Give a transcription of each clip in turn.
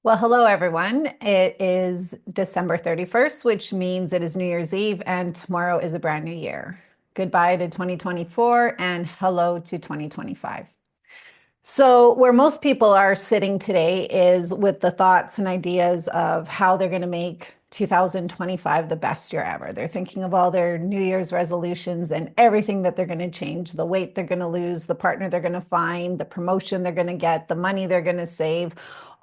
Well, hello, everyone. It is December 31st, which means it is New Year's Eve, and tomorrow is a brand new year. Goodbye to 2024 and hello to 2025. So, where most people are sitting today is with the thoughts and ideas of how they're going to make 2025 the best year ever. They're thinking of all their New Year's resolutions and everything that they're going to change, the weight they're going to lose, the partner they're going to find, the promotion they're going to get, the money they're going to save.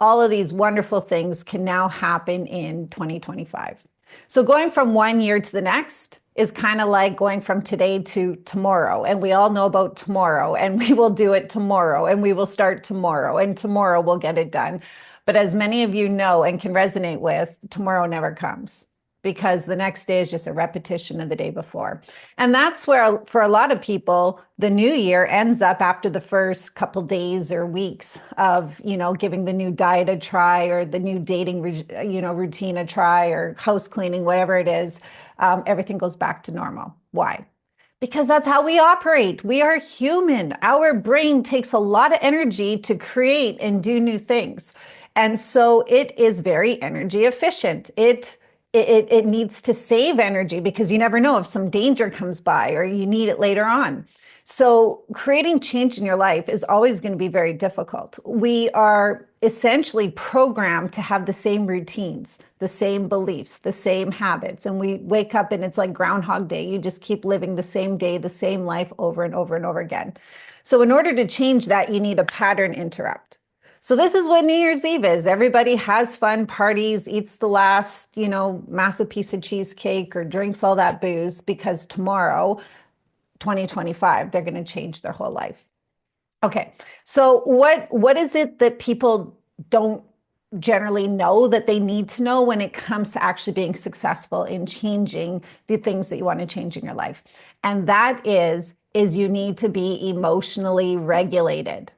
All of these wonderful things can now happen in 2025. So, going from one year to the next is kind of like going from today to tomorrow. And we all know about tomorrow, and we will do it tomorrow, and we will start tomorrow, and tomorrow we'll get it done. But as many of you know and can resonate with, tomorrow never comes because the next day is just a repetition of the day before. And that's where, for a lot of people, the new year ends up after the first couple days or weeks of, giving the new diet a try or the new dating, routine a try or house cleaning, whatever it is. Everything goes back to normal. Why? Because that's how we operate. We are human. Our brain takes a lot of energy to create and do new things. And so it is very energy efficient. It needs to save energy because you never know if some danger comes by or you need it later on. So creating change in your life is always going to be very difficult. We are essentially programmed to have the same routines, the same beliefs, the same habits. And we wake up and it's like Groundhog Day. You just keep living the same day, the same life over and over and over again. So in order to change that, you need a pattern interrupt. So this is what New Year's Eve is. Everybody has fun, parties, eats the last, massive piece of cheesecake or drinks all that booze because tomorrow, 2025, they're going to change their whole life. Okay, so what is it that people don't generally know that they need to know when it comes to actually being successful in changing the things that you want to change in your life? And that is you need to be emotionally regulated.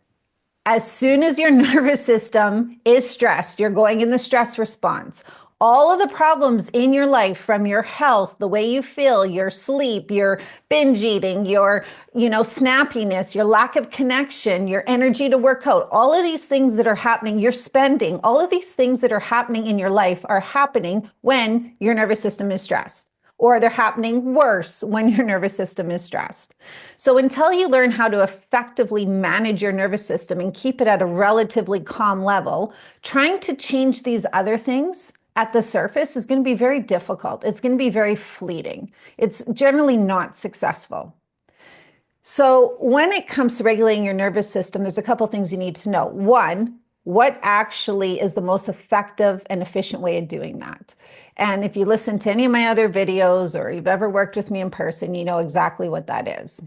As soon as your nervous system is stressed, you're going in the stress response. All of the problems in your life, from your health, the way you feel, your sleep, your binge eating, your, snappiness, your lack of connection, your energy to work out, all of these things that are happening, your spending, all of these things that are happening in your life are happening when your nervous system is stressed. Or they're happening worse when your nervous system is stressed. So until you learn how to effectively manage your nervous system and keep it at a relatively calm level, trying to change these other things at the surface is going to be very difficult. It's going to be very fleeting. It's generally not successful. So when it comes to regulating your nervous system, there's a couple things you need to know. One, what actually is the most effective and efficient way of doing that? And if you listen to any of my other videos or you've ever worked with me in person, you know exactly what that is.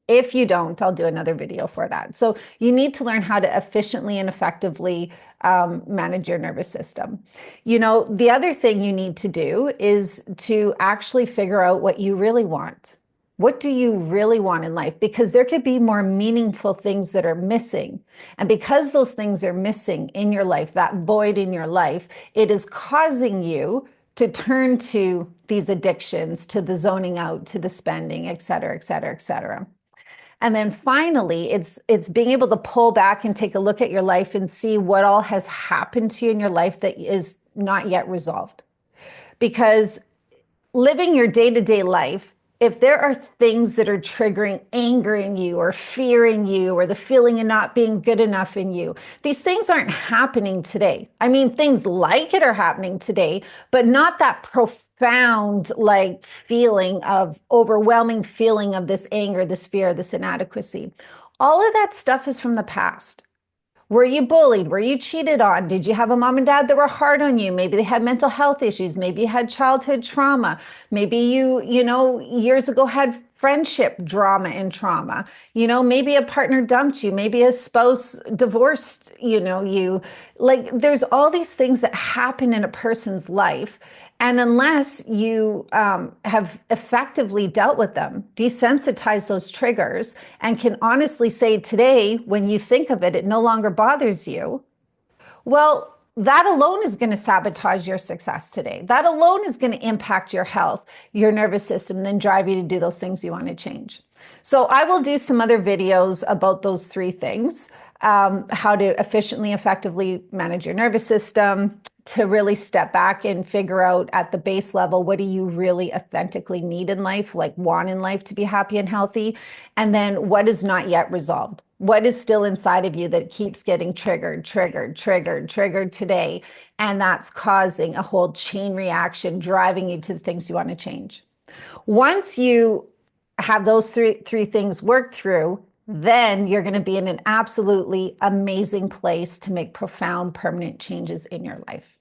If you don't, I'll do another video for that. So you need to learn how to efficiently and effectively manage your nervous system. The other thing you need to do is to actually figure out what you really want. What do you really want in life? Because there could be more meaningful things that are missing. And because those things are missing in your life, that void in your life, it is causing you to turn to these addictions, to the zoning out, to the spending, et cetera, et cetera, et cetera. And then finally, it's being able to pull back and take a look at your life and see what all has happened to you in your life that is not yet resolved. Because living your day-to-day life, if there are things that are triggering anger in you or fear in you or the feeling of not being good enough in you, these things aren't happening today. I mean, things like it are happening today, but not that profound, feeling of overwhelming feeling of this anger, this fear, this inadequacy. All of that stuff is from the past. Were you bullied? Were you cheated on? Did you have a mom and dad that were hard on you? Maybe they had mental health issues. Maybe you had childhood trauma. Maybe you years ago had friendship drama and trauma. Maybe a partner dumped you. Maybe a spouse divorced, you. There's all these things that happen in a person's life. And unless you have effectively dealt with them, desensitized those triggers, and can honestly say today, when you think of it, it no longer bothers you, well, that alone is going to sabotage your success today. That alone is going to impact your health, your nervous system, and then drive you to do those things you want to change. So I will do some other videos about those three things. how to efficiently, effectively manage your nervous system, to really step back and figure out at the base level, what do you really authentically need in life, like want in life to be happy and healthy? And then what is not yet resolved? What is still inside of you that keeps getting triggered today? And that's causing a whole chain reaction, driving you to the things you want to change. Once you have those three things worked through, then you're going to be in an absolutely amazing place to make profound, permanent changes in your life.